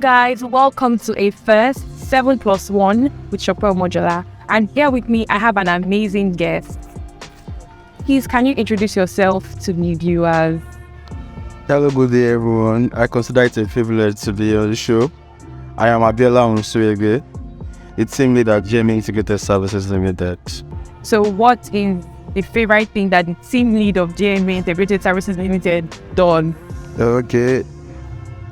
guys, welcome to a first 7+1 with Sope Omojola. And here with me, I have an amazing guest. Please, can you introduce yourself to the viewers? Hello, good day everyone. I consider it a privilege to be on the show. I am Abiola Hunsuwhegbe, the team leader at GMA Integrated Services Limited. So what is the favorite thing that the team lead of GMA Integrated Services Limited done? Okay.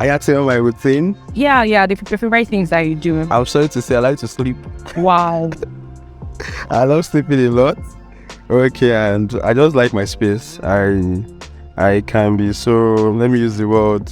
I had to know my routine. Yeah, the favorite things that you do. I'm sorry to say I like to sleep. Wow. I love sleeping a lot. Okay, and I just like my space. I can be so, let me use the word,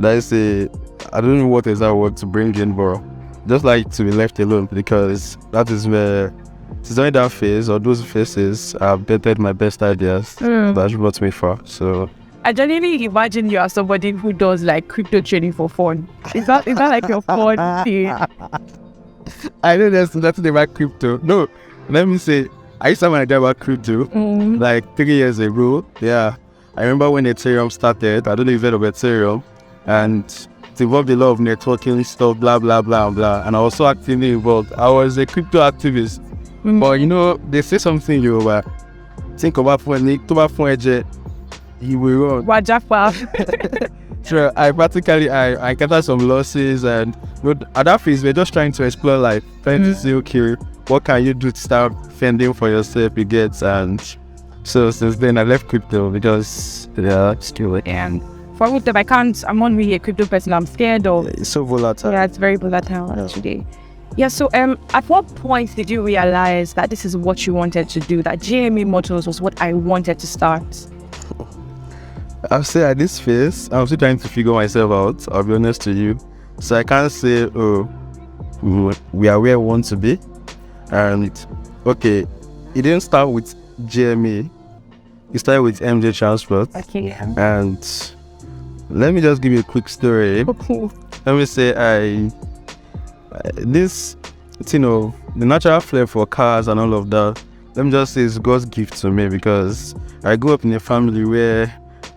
I don't know what is that word to bring in, but just like to be left alone, because that is where, since during that phase or those phases, I've bettered my best ideas that brought me far. So I genuinely imagine you are somebody who does like crypto trading for fun. Is that like your fun thing? I know there's nothing about crypto. No, let me say, I used to have an idea about crypto like 3 years ago. Yeah, I remember when Ethereum started. I don't know if you've heard of Ethereum, and it involved a lot of networking stuff, blah blah blah blah. And I was so actively involved. I was a crypto activist. But you know, they say something you think about when he will run. So I encountered some losses, and at that phase we're just trying to explore life, trying to see, okay, what can you do to start fending for yourself, you get. And so since then I left crypto because still it. And for me, I'm not really a crypto person. I'm scared of. It's so volatile. Yeah, it's very volatile actually. Yeah, so at what point did you realize that this is what you wanted to do, that GMA Motors was what I wanted to start? I'll say at this phase, I'm still trying to figure myself out, I'll be honest to you. So I can't say, we are where we want to be. And okay, it didn't start with GMA, it started with MJ Transport. Okay. And let me just give you a quick story. Let me say, the natural flair for cars and all of that, let me just say it's God's gift to me, because I grew up in a family where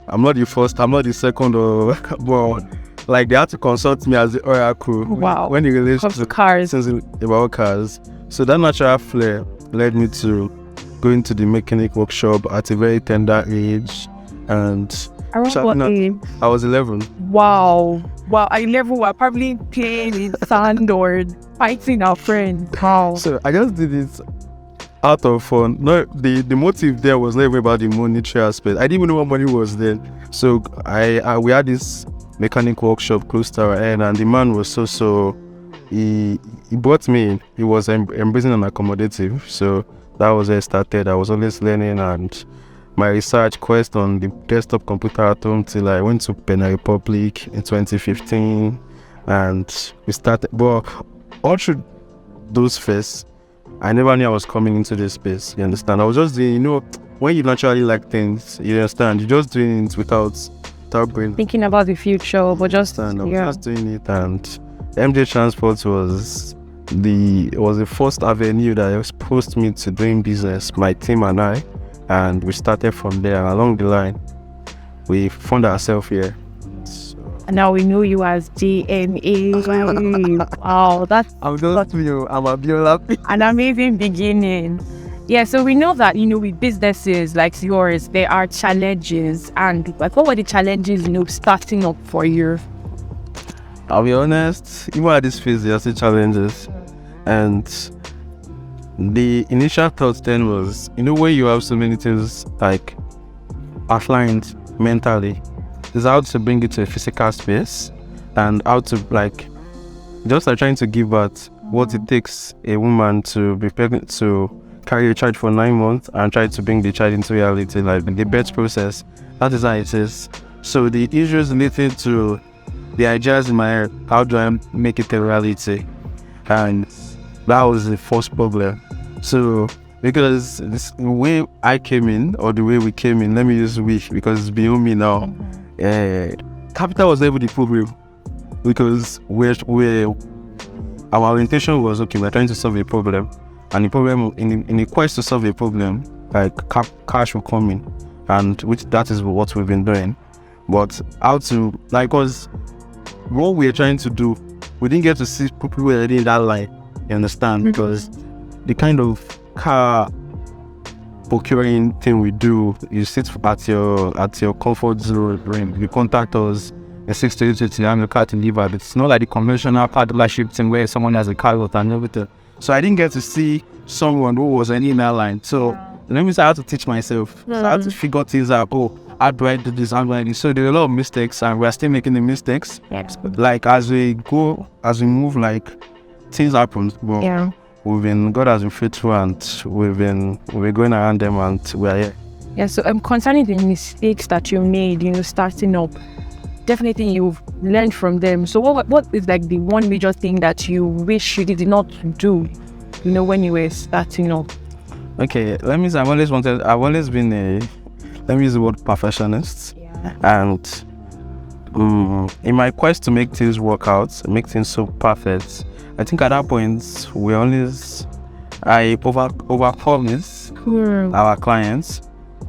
I'm not the first, I'm not the second, but like they had to consult me as the oracle. Wow. When it relates to cars. About cars. So that natural flair led me to going to the mechanic workshop at a very tender age. And around what age? I was 11. Wow, at 11 we're probably playing in sand or fighting our friends. Wow. So I just did it out of fun. No, the motive there was not even about the monetary aspect. I didn't even know what money was then. So we had this mechanic workshop close to our end, and the man was so he brought me in. He was embracing and accommodative. So that was where I started. I was always learning, and my research quest on the desktop computer at home till I went to Benin Republic in 2015, and we started. But all through those phases, I never knew I was coming into this space. You understand? I was just doing, when you naturally like things, you understand, you're just doing it without brain. Thinking about the future, but just I was just doing it. And MJ Transport was the first avenue that exposed me to doing business, my team and I. And we started from there. Along the line, we found ourselves here. And now we know you as GMA. Wow, that's I'm Abiola. An amazing beginning. Yeah, so we know that, with businesses like yours, there are challenges. And like, what were the challenges, starting up for you? I'll be honest, even at this phase, there are still challenges. And the initial thought then was, when you have so many things like outlined mentally, is how to bring it to a physical space, and how to just like trying to give out what it takes a woman to be pregnant, to carry a child for 9 months and try to bring the child into reality, like the birth process. That is how it is. So the issues related to the ideas in my head, how do I make it a reality? And that was the first problem. So because the way I came in, or the way we came in, let me use we, because it's beyond me now. Capital was never the problem, because our orientation was, okay, we're trying to solve a problem, and the problem, in the quest to solve a problem, like cash will come in, and that is what we've been doing. But how to, because what we're trying to do, we didn't get to see people already in that line. You understand? Because the kind of car procuring thing we do, you sit at your comfort zone, you contact us in 6 to 8 to have your car delivered. It's not like the conventional car dealership thing where someone has a car lot and everything. So I didn't get to see someone who was in that line. So let me say I had to teach myself. So I had to figure things out. Oh, how do I do this? How do I do this? So there are a lot of mistakes, and we're still making the mistakes. Yes. Like as we move, like things happen. But God has been faithful, and we're going around them, and we're here. Yeah. So concerning the mistakes that you made, starting up, definitely you've learned from them. So what is like the one major thing that you wish you did not do, when you were starting up? Okay, let me say I've always been let me use the word perfectionist. And in my quest to make things work out, make things so perfect, I think at that point I over-promise our clients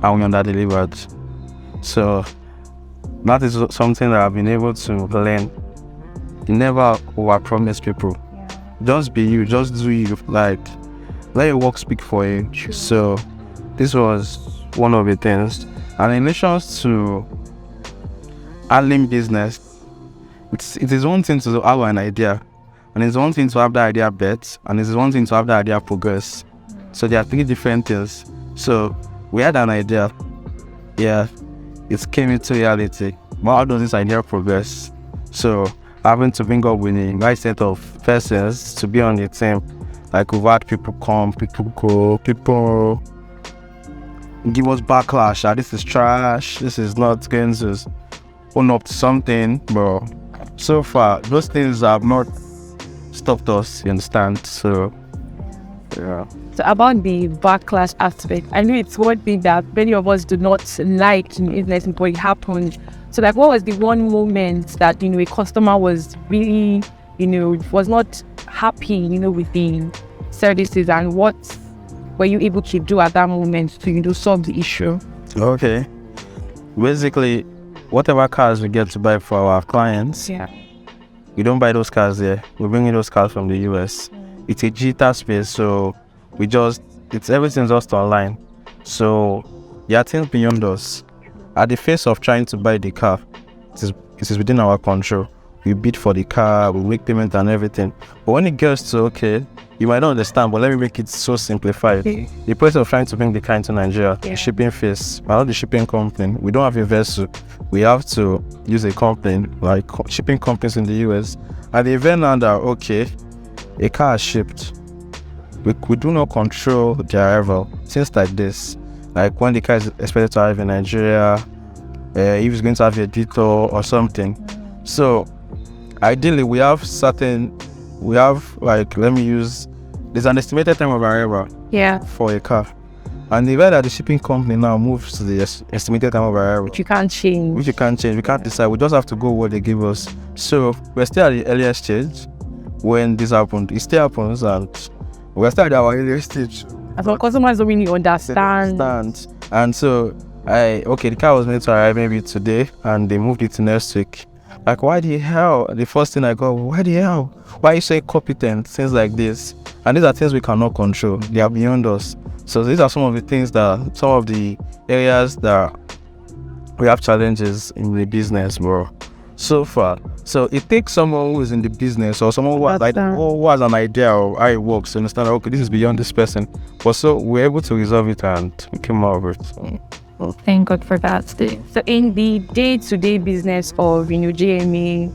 and we under-delivered. So that is something that I've been able to learn. You never over-promise people. Just be you, just do you, like let your work speak for you. So this was one of the things. And in relation to handling business, it is one thing to have an idea, and it's one thing to have that idea bet, and it's one thing to have that idea progress. So there are 3 different things. So we had an idea, it came into reality. But how does this idea progress? So having to bring up with a right set of persons to be on the team. Like we've had people come, people go, people give us backlash. This is trash. This is not going to own up to something. But so far, those things have not stopped us. You understand? So, yeah. So about the backlash aspect, I know it's one thing that many of us do not like in business, but it happened. So like, what was the one moment that a customer was really, was not happy, with the services, and what were you able to do at that moment to solve the issue? Okay, basically, whatever cars we get to buy for our clients, we don't buy those cars there. We bring in those cars from the US. It's a digital space, so everything's just online. So there are things beyond us. At the face of trying to buy the car, it is within our control. We bid for the car, we make payment and everything. But when it gets to, okay, you might not understand, but let me make it so simplified. The process of trying to bring the car into Nigeria, the shipping fees, we're not the shipping company. We don't have a vessel. We have to use a company, like shipping companies in the US. At the event now that, okay, a car is shipped, we do not control the arrival. Things like this, like when the car is expected to arrive in Nigeria, if it's going to have a detour or something. So ideally, there's an estimated time of arrival for a car. And the event that the shipping company now moves to the estimated time of arrival, which you can't change. We can't decide. We just have to go what they give us. So we're still at the earliest stage when this happened. It still happens, and we're still at our earliest stage. As well, customers don't really understand. And so, the car was meant to arrive maybe today, and they moved it to next week. Like, why the hell? The first thing I go, why the hell? Why are you so incompetent? Things like this. And these are things we cannot control. They are beyond us. So these are some of the areas that we have challenges in the business, bro. So far. So it takes someone who is in the business, or someone who has an idea of how it works to understand, okay, this is beyond this person. But so we're able to resolve it and we came out of it. Thank God for that. So in the day-to-day business of JMA,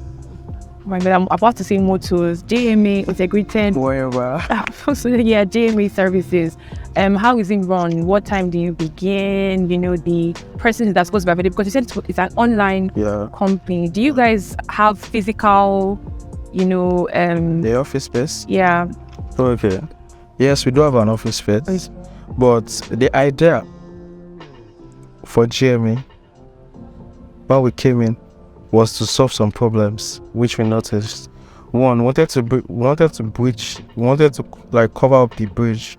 I'm about to say motors, JMA integrated. Whatever. So JMA services. How is it run? What time do you begin? The person that's supposed to be available, because you said it's an online company. Do you guys have physical, the office space? Yeah. Okay. Yes, we do have an office space, but the idea for GME, when we came in, was to solve some problems which we noticed. One, wanted to cover up the bridge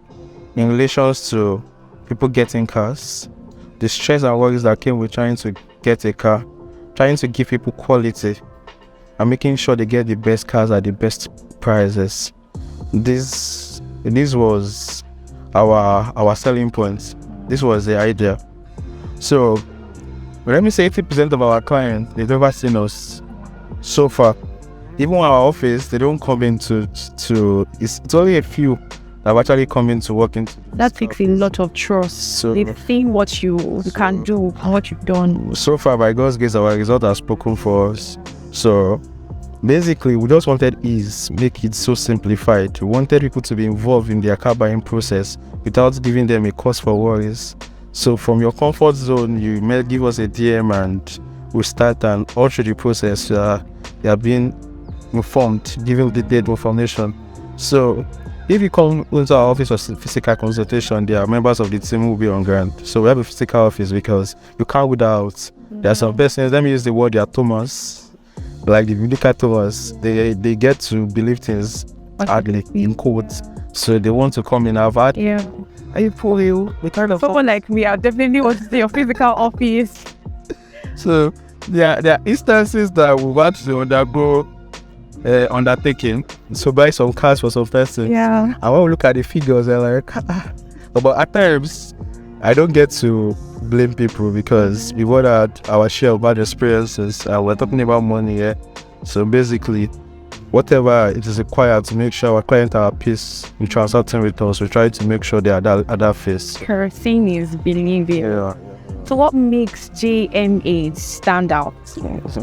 in relations to people getting cars, the stress and worries that came with trying to get a car, trying to give people quality. and making sure they get the best cars at the best prices. This was our selling point. This was the idea. So let me say 80% of our clients, they've never seen us so far. Even our office, they don't come into it's only a few that have actually come into work into. That takes a lot of trust. So they've seen what you can do and what you've done. So far, by God's grace, our result has spoken for us. So basically, we just wanted ease, make it so simplified. We wanted people to be involved in their car buying process without giving them a cause for worries. So from your comfort zone, you may give us a DM and we'll start, and all through the process, you are being informed, giving the date information. So if you come into our office for physical consultation, there are members of the team who will be on ground. So we have a physical office because you can't without. There are some persons, let me use the word, they are Thomas, like the biblical Thomas. They get to believe things hardly, in quotes. So they want to come in our VAT. Yeah. Are you for you? We kind of someone like me, I definitely want to see your physical office. So there are instances that we want to undergo undertaking. So buy some cars for some person. Yeah. I want to look at the figures and like, but at times I don't get to blame people because we've all had our share of bad experiences. We're talking about money here. So basically, whatever it is required to make sure our clients are at peace in transacting with us, we try to make sure they are at that phase. Kerosene is believing. Yeah. So what makes JMA stand out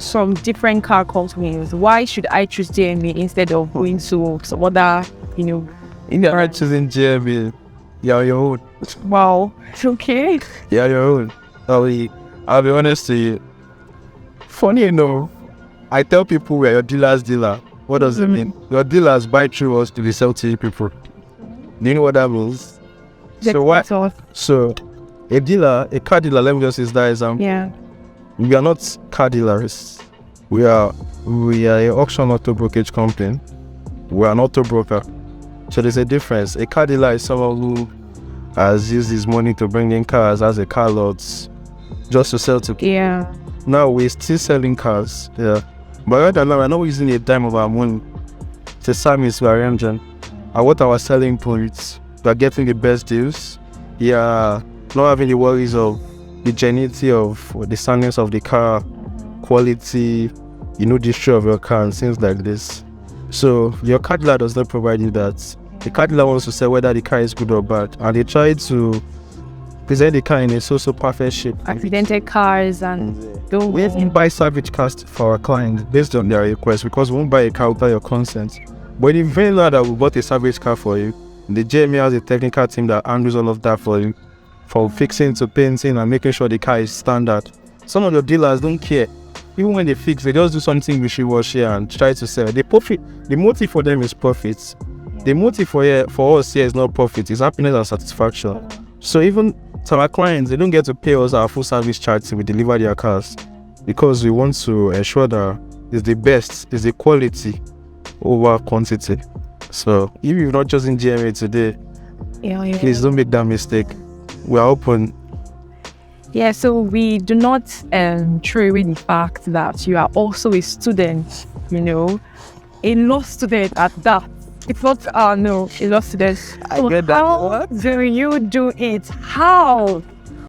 from different car companies? Why should I choose JMA instead of going to some other, If you're not choosing JMA, you're on your own. Wow. Okay. You're on your own. I'll be honest to you. Funny enough, I tell people we're your dealer's dealer. What does it mean? Your dealers buy through us to resell to you people. Do you know what that means? So what? So a car dealer, let me just use that example. Yeah. We are not car dealers. We are an auction auto brokerage company. We are an auto broker. So there's a difference. A car dealer is someone who has used his money to bring in cars, has a car lot, just to sell to people. Yeah. Now we're still selling cars. Yeah. But right now, we're not using a dime of our money to service our engine. And what our selling points, we are getting the best deals. Yeah. Not having the worries of the genuinity of the soundness of the car, quality, the show of your car and things like this. So your car dealer does not provide you that. The car dealer wants to say whether the car is good or bad, and they try to present the car in a so perfect shape. Accidented cars and we won't buy salvage cars for our clients based on their request because we won't buy a car without your consent. But in the very now that we bought a salvage car for you, the JMA has a technical team that handles all of that for you, from fixing to painting and making sure the car is standard. Some of your dealers don't care. Even when they fix, they just do something wishy-washy and try to sell. The motive for them is profits. The motive for us here is not profit, it's happiness and satisfaction. So even to our clients, they don't get to pay us our full service charge till we deliver their cars because we want to ensure that it's the best, it's the quality over quantity. So if you've not chosen GMA today, please don't make that mistake. We are open. Yeah, so we do not throw away the fact that you are also a student, a law student at that. It's not, a law student. I get that. How do you do it? How?